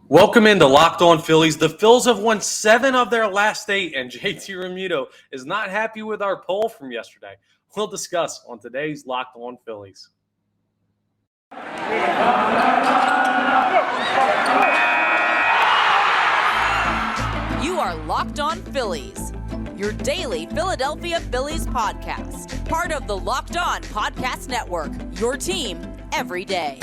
Welcome into Locked On Phillies. The Phils have won 7 of their last 8, and JT Realmuto is not happy with our poll from yesterday. We'll discuss on today's Locked On Phillies. You are Locked On Phillies, your daily Philadelphia Phillies podcast. Part of the Locked On Podcast Network, your team every day.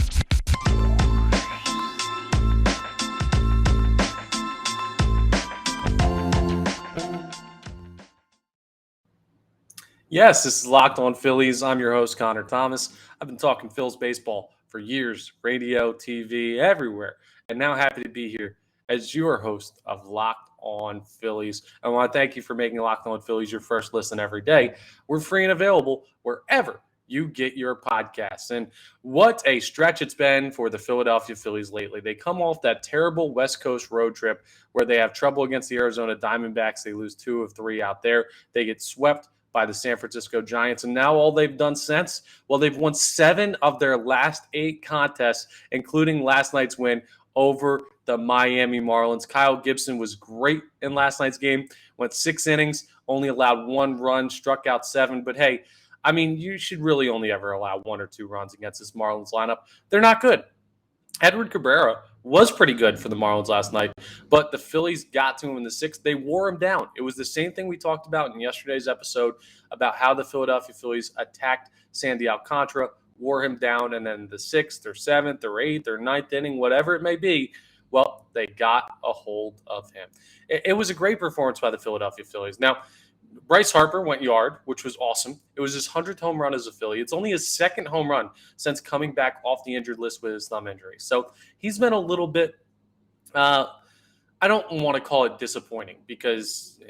Yes, this is Locked On Phillies. I'm your host, Connor Thomas. I've been talking Phils baseball for years, radio, TV, everywhere, and now happy to be here as your host of Locked On Phillies. I want to thank you for making Locked On Phillies your first listen every day. We're free and available wherever you get your podcasts. And what a stretch it's been for the Philadelphia Phillies lately. They come off that terrible West Coast road trip where they have trouble against the Arizona Diamondbacks. They lose 2 of 3 out there. They get swept by the San Francisco Giants. And now all they've done since, well, they've won 7 of their last 8 contests, including last night's win over the Miami Marlins. Kyle Gibson was great in last night's game, went 6 innings, only allowed 1 run, struck out 7. But hey, I mean, you should really only ever allow 1 or 2 runs against this Marlins lineup. They're not good. Edward Cabrera was pretty good for the Marlins last night, but the Phillies got to him in the 6th. They wore him down. It was the same thing we talked about in yesterday's episode about how the Philadelphia Phillies attacked Sandy Alcantara, wore him down, and then the 6th or 7th or 8th or 9th inning, whatever it may be, well, they got a hold of him. It was a great performance by the Philadelphia Phillies. Now, Bryce Harper went yard, which was awesome. It was his 100th home run as a Philly. It's only his 2nd home run since coming back off the injured list with his thumb injury. So he's been a little bit, I don't want to call it disappointing because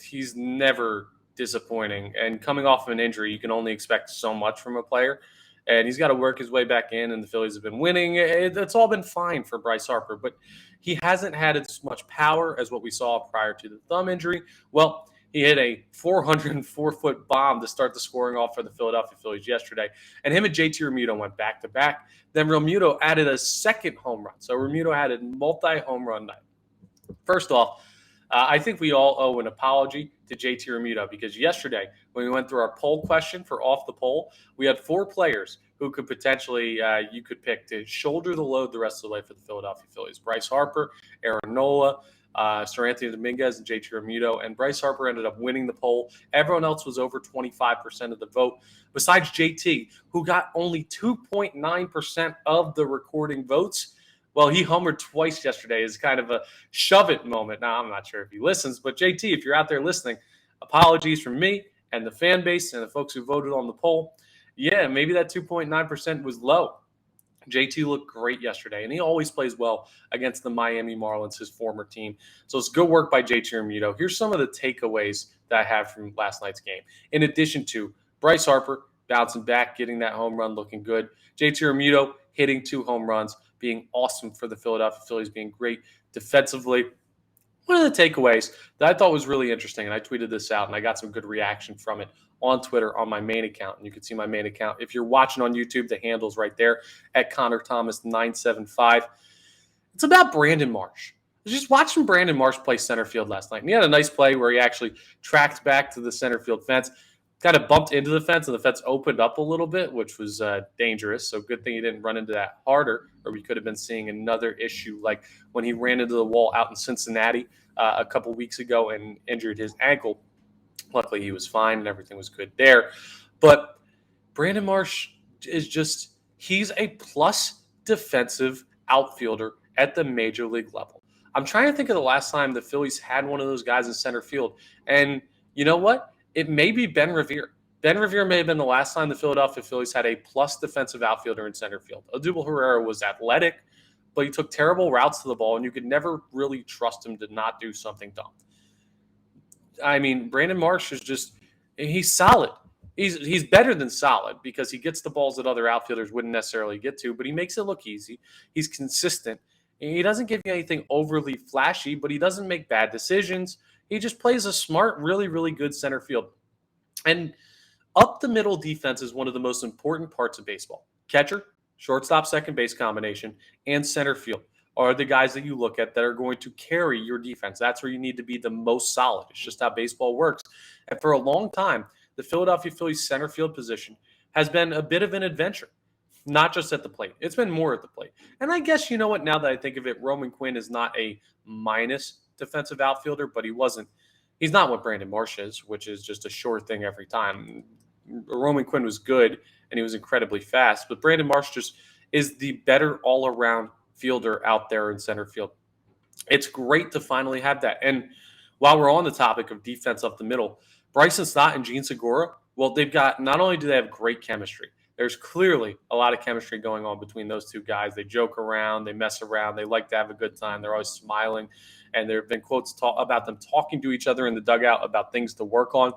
he's never disappointing. And coming off of an injury, you can only expect so much from a player. And he's got to work his way back in, and the Phillies have been winning. It's all been fine for Bryce Harper, but he hasn't had as much power as what we saw prior to the thumb injury. Well, he hit a 404-foot bomb to start the scoring off for the Philadelphia Phillies yesterday. And him and JT Realmuto went back-to-back. Then Realmuto added a 2nd home run. So Realmuto had a multi-home run night. First off, I think we all owe an apology to JT Realmuto because yesterday when we went through our poll question for Off the Poll, we had 4 players who could potentially you could pick to shoulder the load the rest of the way for the Philadelphia Phillies. Bryce Harper, Aaron Nola, Sir Anthony Dominguez, and JT Realmuto, and Bryce Harper ended up winning the poll. Everyone else was over 25% of the vote, besides JT, who got only 2.9% of the recording votes. Well, he homered twice yesterday as kind of a shove-it moment. Now, I'm not sure if he listens, but JT, if you're out there listening, apologies from me and the fan base and the folks who voted on the poll. Yeah, maybe that 2.9% was low. JT looked great yesterday, and he always plays well against the Miami Marlins, his former team. So it's good work by JT Realmuto. Here's some of the takeaways that I have from last night's game. In addition to Bryce Harper bouncing back, getting that home run, looking good. JT Realmuto hitting 2 home runs, being awesome for the Philadelphia Phillies, being great defensively. One of the takeaways that I thought was really interesting, and I tweeted this out, and I got some good reaction from it on Twitter on my main account. And you can see my main account. If you're watching on YouTube, the handle's right there at Connor Thomas 975. It's about Brandon Marsh. I was just watching Brandon Marsh play center field last night. And he had a nice play where he actually tracked back to the center field fence, kind of bumped into the fence, and the fence opened up a little bit, which was dangerous. So good thing he didn't run into that harder, or we could have been seeing another issue like when he ran into the wall out in Cincinnati a couple weeks ago and injured his ankle. Luckily, he was fine and everything was good there. But Brandon Marsh is just, he's a plus defensive outfielder at the major league level. I'm trying to think of the last time the Phillies had one of those guys in center field. And you know what? It may be Ben Revere. Ben Revere may have been the last time the Philadelphia Phillies had a plus defensive outfielder in center field. Odubel Herrera was athletic, but he took terrible routes to the ball, and you could never really trust him to not do something dumb. I mean, Brandon Marsh is just, he's solid. He's better than solid because he gets the balls that other outfielders wouldn't necessarily get to, but he makes it look easy. He's consistent. He doesn't give you anything overly flashy, but he doesn't make bad decisions. He just plays a smart, really, really good center field. And up the middle defense is one of the most important parts of baseball. Catcher, shortstop, second base combination, and center field are the guys that you look at that are going to carry your defense. That's where you need to be the most solid. It's just how baseball works. And for a long time, the Philadelphia Phillies center field position has been a bit of an adventure, not just at the plate. It's been more at the plate. And I guess, you know what, now that I think of it, Roman Quinn is not a minus defensive outfielder, but he's not what Brandon Marsh is, which is just a sure thing every time. Roman Quinn was good and he was incredibly fast, but Brandon Marsh just is the better all-around fielder out there in center field. It's great to finally have that. And while we're on the topic of defense up the middle, Bryson Stott and Gene Segura, well, not only do they have great chemistry, there's clearly a lot of chemistry going on between those two guys. They joke around, they mess around, they like to have a good time. They're always smiling. And there have been quotes about them talking to each other in the dugout about things to work on.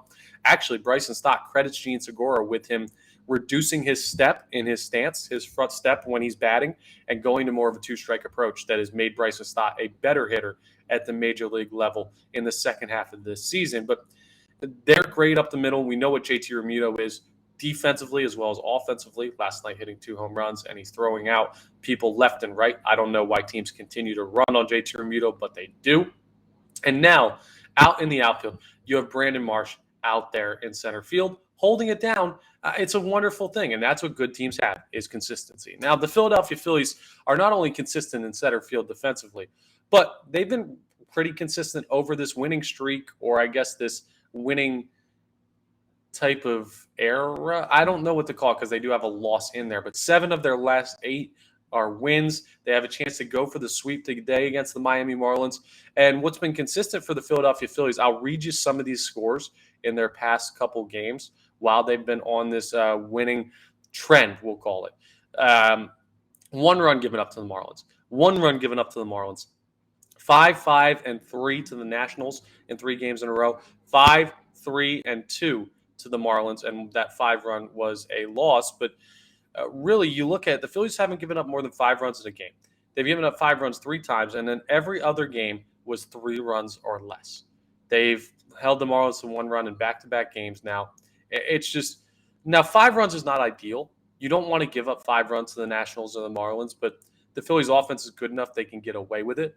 Actually, Bryson Stott credits Gene Segura with him reducing his step in his stance, his front step when he's batting, and going to more of a two-strike approach that has made Bryson Stott a better hitter at the major league level in the second half of this season. But they're great up the middle. We know what JT Realmuto is defensively as well as offensively. Last night hitting 2 home runs, and he's throwing out people left and right. I don't know why teams continue to run on JT Realmuto, but they do. And now, out in the outfield, you have Brandon Marsh out there in center field, holding it down. It's a wonderful thing, and that's what good teams have, is consistency. Now, the Philadelphia Phillies are not only consistent in center field defensively, but they've been pretty consistent over this winning streak, or I guess this winning type of era. I don't know what to call it because they do have a loss in there, but 7 of their last 8 are wins. They have a chance to go for the sweep today against the Miami Marlins. And what's been consistent for the Philadelphia Phillies, I'll read you some of these scores in their past couple games while they've been on this winning trend, we'll call it. 1 run given up to the Marlins. 1 run given up to the Marlins. 5-5-3 to the Nationals in 3 games in a row. 5-3-2 to the Marlins, and that 5 run was a loss. But really, you look at it, the Phillies haven't given up more than 5 runs in a game. They've given up 5 runs 3 times, and then every other game was 3 runs or less. They've held the Marlins to 1 run in back-to-back games now. It's just – now 5 runs is not ideal. You don't want to give up 5 runs to the Nationals or the Marlins, but the Phillies' offense is good enough they can get away with it.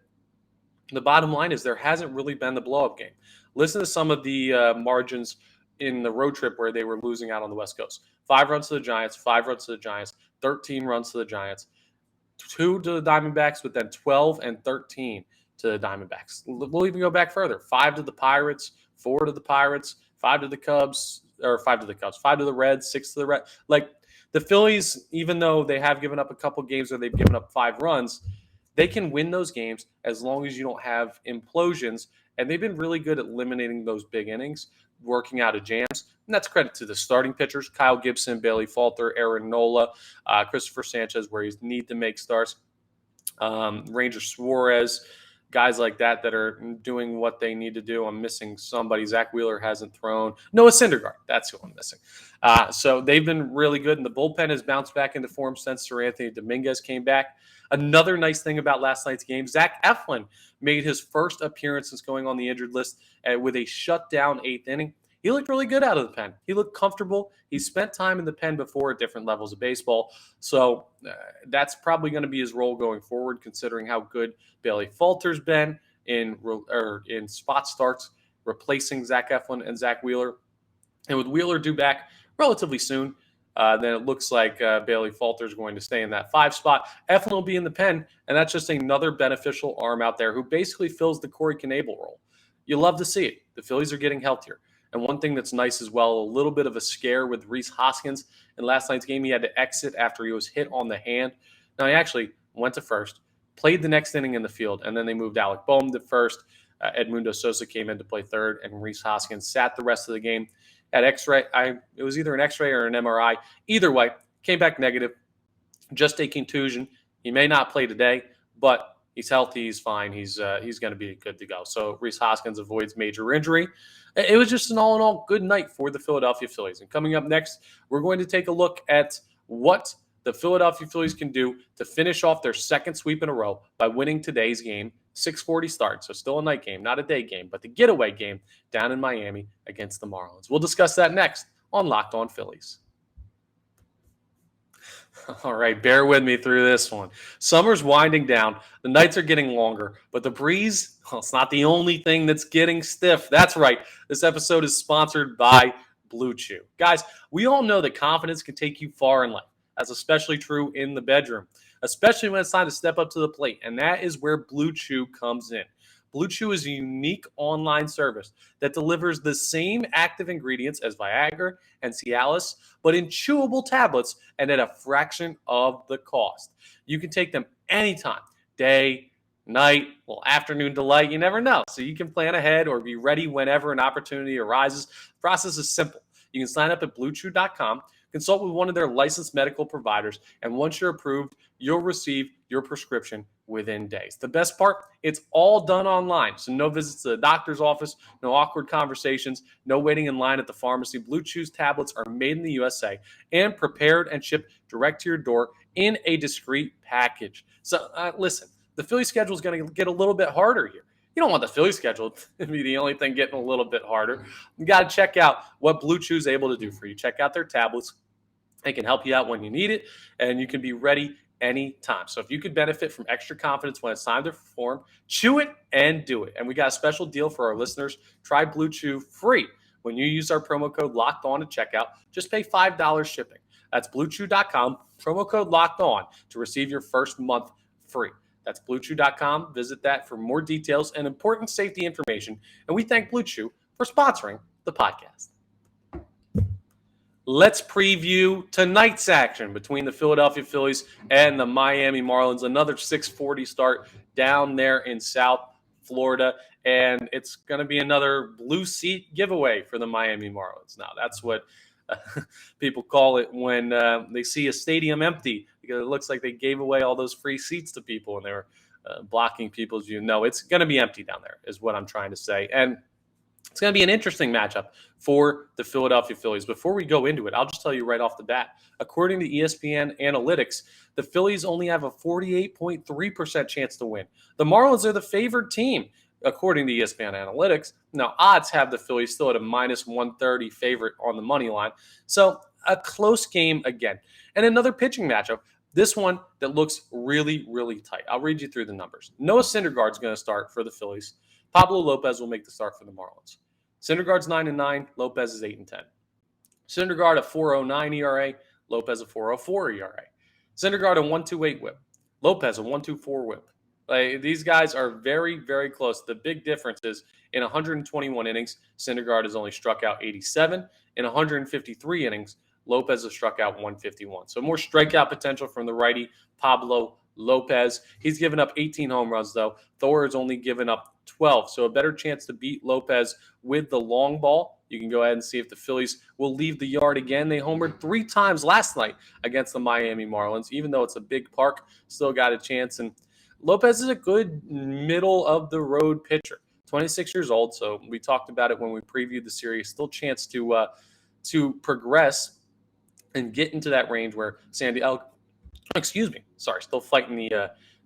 The bottom line is there hasn't really been the blow-up game. Listen to some of the margins in the road trip where they were losing out on the West Coast. 5 runs to the Giants, 5 runs to the Giants, 13 runs to the Giants, 2 to the Diamondbacks, but then 12 and 13 to the Diamondbacks. We'll even go back further. 5 to the Pirates, 4 to the Pirates, 5 to the Cubs, 5 to the Reds, 6 to the Reds. Like, the Phillies, even though they have given up a couple games where they've given up 5 runs, they can win those games as long as you don't have implosions. And they've been really good at eliminating those big innings, working out of jams. And that's credit to the starting pitchers, Kyle Gibson, Bailey Falter, Aaron Nola, Christopher Sanchez, where he's need to make starts, Ranger Suarez, guys like that are doing what they need to do. I'm missing somebody. Zach Wheeler hasn't thrown. Noah Syndergaard, that's who I'm missing. So they've been really good, and the bullpen has bounced back into form since Sir Anthony Dominguez came back. Another nice thing about last night's game, Zach Eflin made his first appearance since going on the injured list with a shutdown 8th inning. He looked really good out of the pen. He looked comfortable. He spent time in the pen before at different levels of baseball. So that's probably going to be his role going forward, considering how good Bailey Falter's been in spot starts, replacing Zach Eflin and Zach Wheeler. And with Wheeler due back relatively soon, then it looks like Bailey Falter is going to stay in that 5 spot. Eflin will be in the pen, and that's just another beneficial arm out there who basically fills the Corey Knebel role. You love to see it. The Phillies are getting healthier. And one thing that's nice as well, a little bit of a scare with Rhys Hoskins. In last night's game, he had to exit after he was hit on the hand. Now, he actually went to first, played the next inning in the field, and then they moved Alec Boehm to first. Edmundo Sosa came in to play third, and Rhys Hoskins sat the rest of the game. At X-ray, it was either an X-ray or an MRI. Either way, came back negative, just a contusion. He may not play today, but he's healthy. He's fine. He's going to be good to go. So Rhys Hoskins avoids major injury. It was just an all-in-all good night for the Philadelphia Phillies. And coming up next, we're going to take a look at what the Philadelphia Phillies can do to finish off their second sweep in a row by winning today's game. 6:40 start, so still a night game, not a day game, but the getaway game down in Miami against the Marlins. We'll discuss that next on Locked On Phillies. All right, bear with me through this one. Summer's winding down. The nights are getting longer, but the breeze, well, it's not the only thing that's getting stiff. That's right. This episode is sponsored by Blue Chew. Guys, we all know that confidence can take you far in life. That's especially true in the bedroom, especially when it's time to step up to the plate. And that is where Blue Chew comes in. Blue Chew is a unique online service that delivers the same active ingredients as Viagra and Cialis, but in chewable tablets and at a fraction of the cost. You can take them anytime, day, night, well, afternoon delight, you never know. So you can plan ahead or be ready whenever an opportunity arises. The process is simple. You can sign up at bluechew.com, consult with one of their licensed medical providers, and once you're approved, you'll receive your prescription within days. The best part, it's all done online. So no visits to the doctor's office, no awkward conversations, no waiting in line at the pharmacy. Blue Chew's tablets are made in the USA and prepared and shipped direct to your door in a discreet package. So listen, the Philly schedule is going to get a little bit harder here. You don't want the Philly schedule to be the only thing getting a little bit harder. You got to check out what Blue Chew is able to do for you. Check out their tablets. They can help you out when you need it, and you can be ready anytime. So if you could benefit from extra confidence when it's time to perform, chew it and do it. And we got a special deal for our listeners. Try Blue Chew free when you use our promo code Locked On at checkout. Just pay $5 shipping. That's bluechew.com, promo code Locked On to receive your first month free. That's bluechew.com. Visit that for more details and important safety information. And we thank Blue Chew for sponsoring the podcast. Let's preview tonight's action between the Philadelphia Phillies and the Miami Marlins. Another 6:40 start down there in South Florida. And it's going to be another blue seat giveaway for the Miami Marlins. Now, that's what people call it when they see a stadium empty, because it looks like they gave away all those free seats to people and they were blocking people's view. No, it's going to be empty down there is what I'm trying to say. And it's going to be an interesting matchup for the Philadelphia Phillies. Before we go into it, I'll just tell you right off the bat, according to ESPN Analytics, the Phillies only have a 48.3% chance to win. The Marlins are the favored team, according to ESPN Analytics. Now, odds have the Phillies still at a minus 130 favorite on the money line. So a close game again. And another pitching matchup, this one that looks really, really tight. I'll read you through the numbers. Noah Syndergaard is going to start for the Phillies. Pablo Lopez will make the start for the Marlins. Syndergaard's 9-9. Lopez is 8-10. Syndergaard a 4.09 ERA. Lopez a 4.04 ERA. Syndergaard a 1.28 WHIP. Lopez a 1.24 WHIP. These guys are very, very close. The big difference is in 121 innings, Syndergaard has only struck out 87. In 153 innings, Lopez has struck out 151. So more strikeout potential from the righty, Pablo Lopez. He's given up 18 home runs, though. Thor has only given up 12. So a better chance to beat Lopez with the long ball. You can go ahead and see if the Phillies will leave the yard again. They homered 3 times last night against the Miami Marlins. Even though it's a big park, still got a chance. And Lopez is a good middle-of-the-road pitcher. 26 years old, so we talked about it when we previewed the series. Still chance to progress and get into that range where still fighting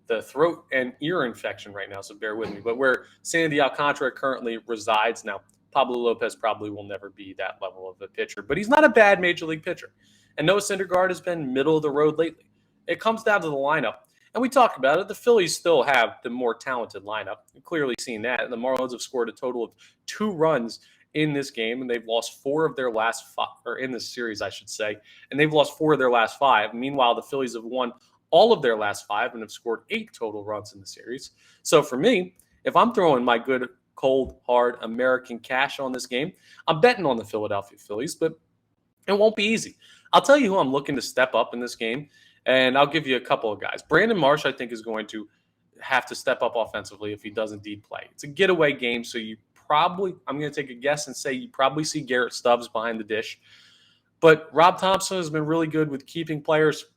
the throat and ear infection right now, so bear with me. But where Sandy Alcantara currently resides now, Pablo Lopez probably will never be that level of a pitcher. But he's not a bad major league pitcher. And Noah Syndergaard has been middle of the road lately. It comes down to the lineup. And we talked about it. The Phillies still have the more talented lineup. You've clearly seen that. And the Marlins have scored a total of 2 runs in this game, and they've lost 4 of their last 5, or in this series, I should say, and they've lost 4 of their last 5. Meanwhile, the Phillies have won all of their last 5 and have scored 8 total runs in the series. So for me, if I'm throwing my good, cold, hard American cash on this game, I'm betting on the Philadelphia Phillies, but it won't be easy. I'll tell you who I'm looking to step up in this game, and I'll give you a couple of guys. Brandon Marsh, I think, is going to have to step up offensively if he does indeed play. It's a getaway game, so I'm going to take a guess and say you probably see Garrett Stubbs behind the dish. But Rob Thompson has been really good with keeping players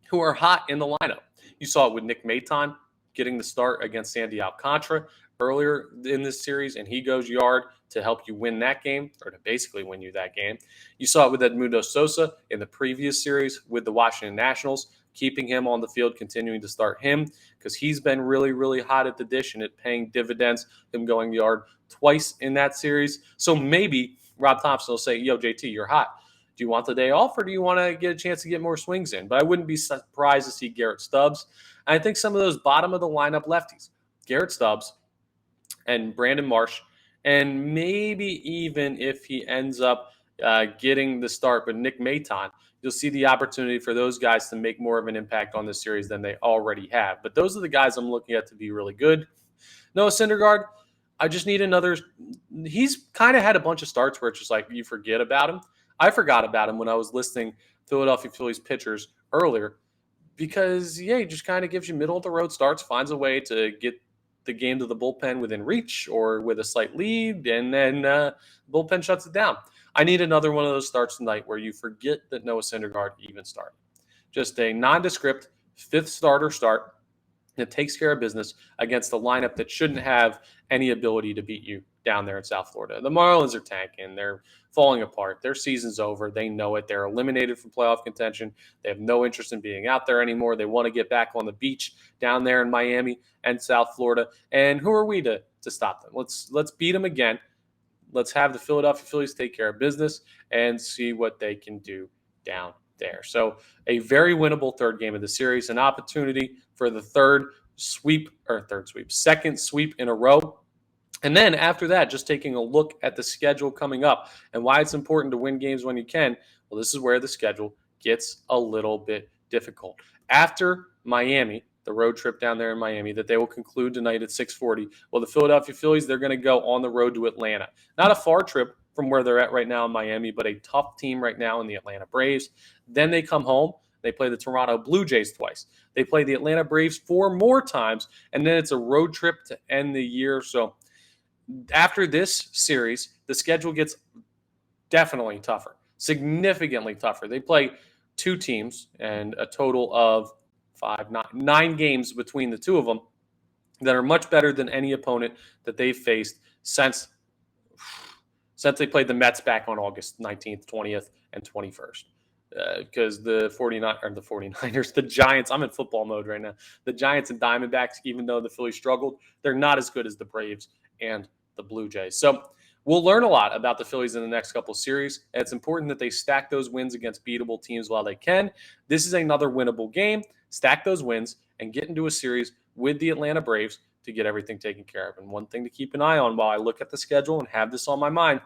who are hot in the lineup. You saw it with Nick Maton getting the start against Sandy Alcantara earlier in this series, and he goes yard to help you win that game, or to basically win you that game. You saw it with Edmundo Sosa in the previous series with the Washington Nationals, keeping him on the field, continuing to start him, because he's been really, really hot at the dish and it paying dividends, him going yard twice in that series. So maybe Rob Thompson will say, yo, JT, you're hot. Do you want the day off, or do you want to get a chance to get more swings in? But I wouldn't be surprised to see Garrett Stubbs. And I think some of those bottom of the lineup lefties, Garrett Stubbs and Brandon Marsh, and maybe even if he ends up getting the start, but Nick Maton, you'll see the opportunity for those guys to make more of an impact on this series than they already have. But those are the guys I'm looking at to be really good. Noah Syndergaard, I just need another. He's kind of had a bunch of starts where it's just like you forget about him. I forgot about him when I was listing Philadelphia Phillies pitchers earlier because, he just kind of gives you middle of the road starts, finds a way to get the game to the bullpen within reach or with a slight lead, and then the bullpen shuts it down. I need another one of those starts tonight where you forget that Noah Syndergaard even started. Just a nondescript fifth starter start that takes care of business against a lineup that shouldn't have any ability to beat you down there in South Florida. The Marlins are tanking. They're falling apart. Their season's over. They know it. They're eliminated from playoff contention. They have no interest in being out there anymore. They want to get back on the beach down there in Miami and South Florida. And who are we to stop them? Let's beat them again. Let's have the Philadelphia Phillies take care of business and see what they can do down there. So a very winnable third game of the series, an opportunity for the second sweep in a row. And then after that, just taking a look at the schedule coming up and why it's important to win games when you can. Well, this is where the schedule gets a little bit difficult. After Miami, the road trip down there in Miami that they will conclude tonight at 6:40. Well, the Philadelphia Phillies, they're going to go on the road to Atlanta. Not a far trip from where they're at right now in Miami, but a tough team right now in the Atlanta Braves. Then they come home. They play the Toronto Blue Jays twice. They play the Atlanta Braves 4 more times, and then it's a road trip to end the year. So after this series, the schedule gets definitely tougher, significantly tougher. They play 2 teams and a total of 9 games between the two of them that are much better than any opponent that they've faced since they played the Mets back on August 19th, 20th, and 21st. Because the 49ers, the Giants, I'm in football mode right now. The Giants and Diamondbacks, even though the Phillies struggled, they're not as good as the Braves and the Blue Jays. So we'll learn a lot about the Phillies in the next couple of series. And it's important that they stack those wins against beatable teams while they can. This is another winnable game. Stack those wins and get into a series with the Atlanta Braves to get everything taken care of. And one thing to keep an eye on while I look at the schedule and have this on my mind,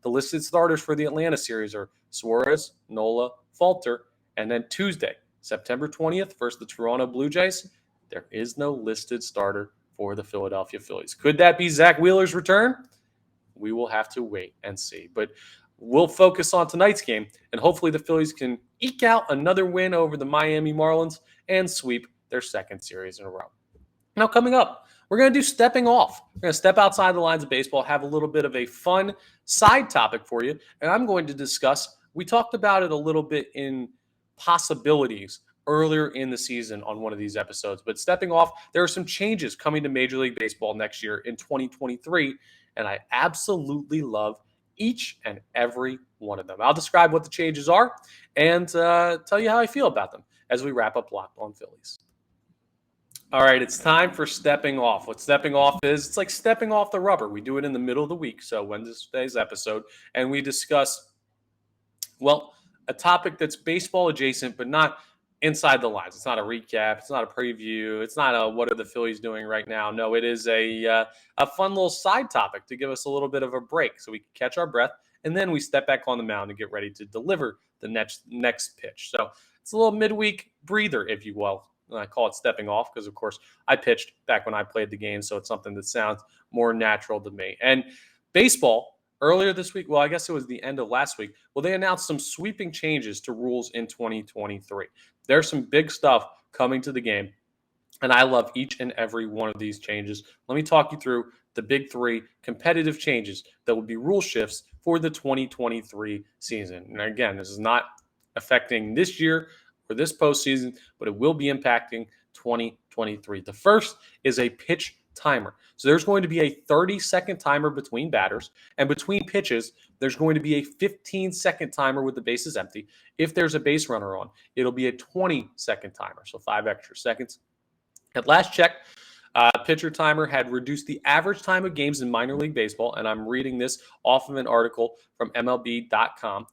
the listed starters for the Atlanta series are Suarez, Nola, Falter, and then Tuesday, September 20th versus the Toronto Blue Jays, there is no listed starter for the Philadelphia Phillies. Could that be Zach Wheeler's return? We will have to wait and see. But we'll focus on tonight's game, and hopefully the Phillies can eke out another win over the Miami Marlins and sweep their second series in a row. Now, coming up, we're going to do stepping off. We're going to step outside the lines of baseball, have a little bit of a fun side topic for you, and I'm going to discuss, we talked about it a little bit in possibilities earlier in the season on one of these episodes, but stepping off, there are some changes coming to Major League Baseball next year in 2023, and I absolutely love each and every one of them. I'll describe what the changes are and tell you how I feel about them as we wrap up Locked On Phillies. All right, it's time for stepping off. What stepping off is, it's like stepping off the rubber. We do it in the middle of the week, so Wednesday's episode, and we discuss, well, a topic that's baseball adjacent, but not inside the lines. It's not a recap. It's not a preview. It's not a what are the Phillies doing right now. No, it is a fun little side topic to give us a little bit of a break so we can catch our breath, and then we step back on the mound and get ready to deliver the next pitch. So it's a little midweek breather, if you will. And I call it stepping off because, of course, I pitched back when I played the game, so it's something that sounds more natural to me. And baseball, earlier this week, well, I guess it was the end of last week, well, they announced some sweeping changes to rules in 2023. There's some big stuff coming to the game, and I love each and every one of these changes. Let me talk you through the big 3 competitive changes that will be rule shifts for the 2023 season. And again, this is not affecting this year for this postseason, but it will be impacting 2023. The first is a pitch timer. So there's going to be a 30-second timer between batters, and between pitches, there's going to be a 15-second timer with the bases empty. If there's a base runner on, it'll be a 20-second timer, so 5 extra seconds. At last check, Pitcher timer had reduced the average time of games in minor league baseball, and I'm reading this off of an article from MLB.com.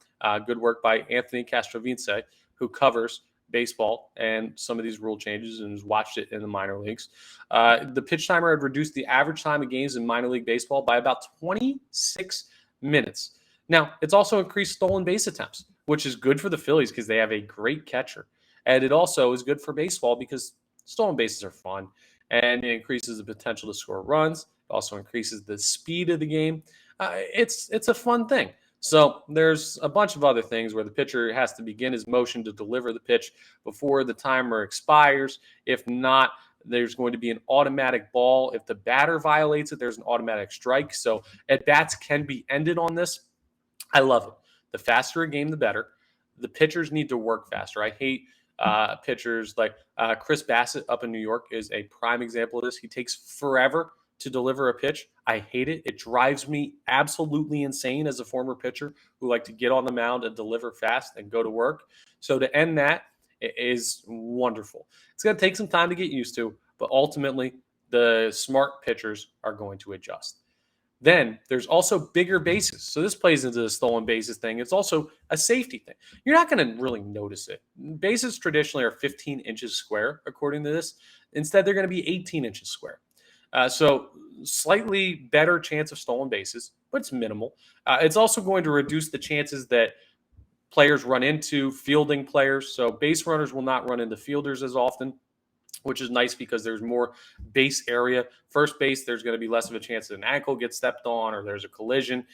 Good work by Anthony Castrovince, who covers baseball and some of these rule changes and has watched it in the minor leagues. The pitch timer had reduced the average time of games in minor league baseball by about 26 minutes. Now, it's also increased stolen base attempts, which is good for the Phillies because they have a great catcher. And it also is good for baseball because stolen bases are fun and it increases the potential to score runs. It also increases the speed of the game. It's a fun thing. So there's a bunch of other things where the pitcher has to begin his motion to deliver the pitch before the timer expires. If not, there's going to be an automatic ball. If the batter violates it, there's an automatic strike. So at-bats can be ended on this. I love it. The faster a game, the better. The pitchers need to work faster. I hate pitchers like Chris Bassett up in New York is a prime example of this. He takes forever to deliver a pitch. I hate it. It drives me absolutely insane as a former pitcher who like to get on the mound and deliver fast and go to work. So to end that is wonderful. It's going to take some time to get used to, but ultimately the smart pitchers are going to adjust. Then there's also bigger bases. So this plays into the stolen bases thing. It's also a safety thing. You're not going to really notice it. Bases traditionally are 15 inches square, according to this. Instead, they're going to be 18 inches square. So slightly better chance of stolen bases, but it's minimal. It's also going to reduce the chances that players run into fielding players. So base runners will not run into fielders as often, which is nice because there's more base area. First base, there's going to be less of a chance that an ankle gets stepped on or there's a collision.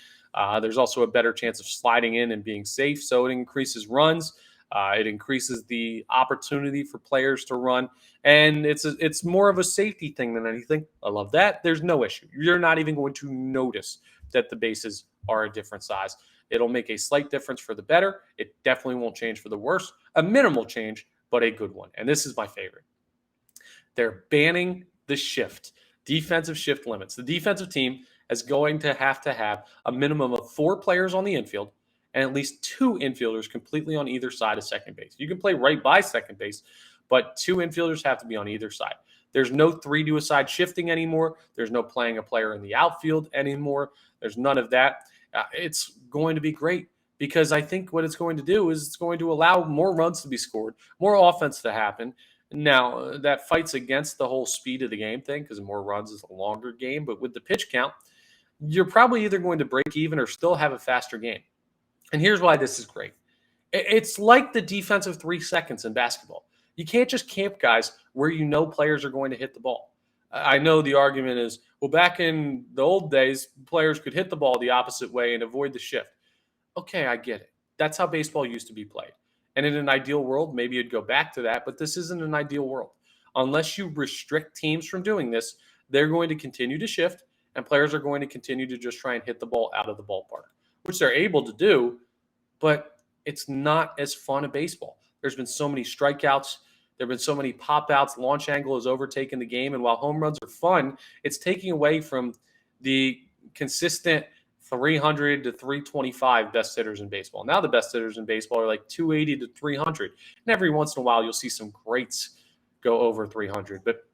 There's also a better chance of sliding in and being safe. So it increases runs. It increases the opportunity for players to run. And it's more of a safety thing than anything. I love that. There's no issue. You're not even going to notice that the bases are a different size. It'll make a slight difference for the better. It definitely won't change for the worse. A minimal change, but a good one. And this is my favorite. They're banning the shift, defensive shift limits. The defensive team is going to have a minimum of 4 players on the infield and at least 2 infielders completely on either side of second base. You can play right by second base, but 2 infielders have to be on either side. There's no 3-to-a-side shifting anymore. There's no playing a player in the outfield anymore. There's none of that. It's going to be great because I think what it's going to do is it's going to allow more runs to be scored, more offense to happen. Now, that fights against the whole speed of the game thing because more runs is a longer game. But with the pitch count, you're probably either going to break even or still have a faster game. And here's why this is great. It's like the defensive 3 seconds in basketball. You can't just camp guys where you know players are going to hit the ball. I know the argument is, well, back in the old days, players could hit the ball the opposite way and avoid the shift. Okay, I get it. That's how baseball used to be played. And in an ideal world, maybe you'd go back to that, but this isn't an ideal world. Unless you restrict teams from doing this, they're going to continue to shift, and players are going to continue to just try and hit the ball out of the ballpark, which they're able to do, but it's not as fun a baseball. There's been so many strikeouts. There have been so many pop-outs. Launch angle has overtaken the game, and while home runs are fun, it's taking away from the consistent 300 to 325 best hitters in baseball. Now the best hitters in baseball are like 280 to 300. And every once in a while, you'll see some greats go over 300. But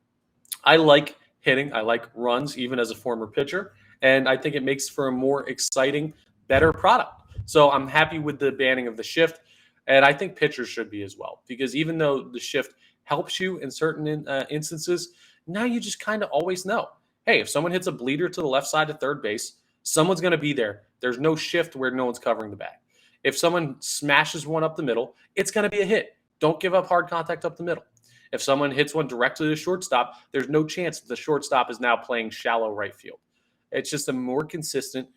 I like hitting. I like runs, even as a former pitcher. And I think it makes for a more exciting, better product. So I'm happy with the banning of the shift. And I think pitchers should be as well. Because even though the shift helps you in certain instances, now you just kind of always know. Hey, if someone hits a bleeder to the left side of third base, someone's going to be there. There's no shift where no one's covering the bag. If someone smashes one up the middle, it's going to be a hit. Don't give up hard contact up the middle. If someone hits one directly to shortstop, there's no chance that the shortstop is now playing shallow right field. It's just a more consistent,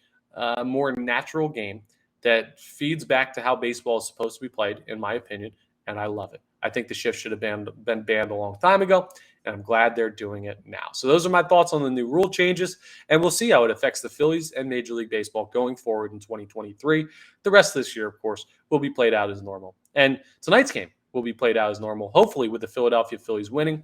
more natural game that feeds back to how baseball is supposed to be played, in my opinion, and I love it. I think the shift should have been banned a long time ago, and I'm glad they're doing it now. So those are my thoughts on the new rule changes, and we'll see how it affects the Phillies and Major League Baseball going forward in 2023. The rest of this year, of course, will be played out as normal. And tonight's game will be played out as normal, hopefully with the Philadelphia Phillies winning.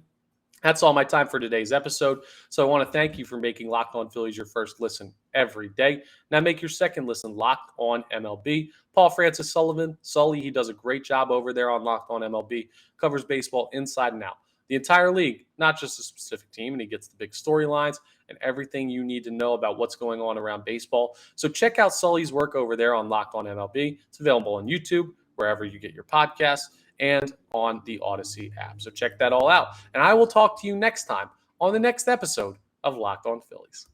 That's all my time for today's episode. So I want to thank you for making Locked On Phillies your first listen every day. Now make your second listen Locked On MLB. Paul Francis Sully, he does a great job over there on Locked On MLB. Covers baseball inside and out. the entire league, not just a specific team, and he gets the big storylines and everything you need to know about what's going on around baseball. So check out Sully's work over there on Locked On MLB. It's available on YouTube, wherever you get your podcasts, and on the Odyssey app. So check that all out. And I will talk to you next time on the next episode of Locked On Phillies.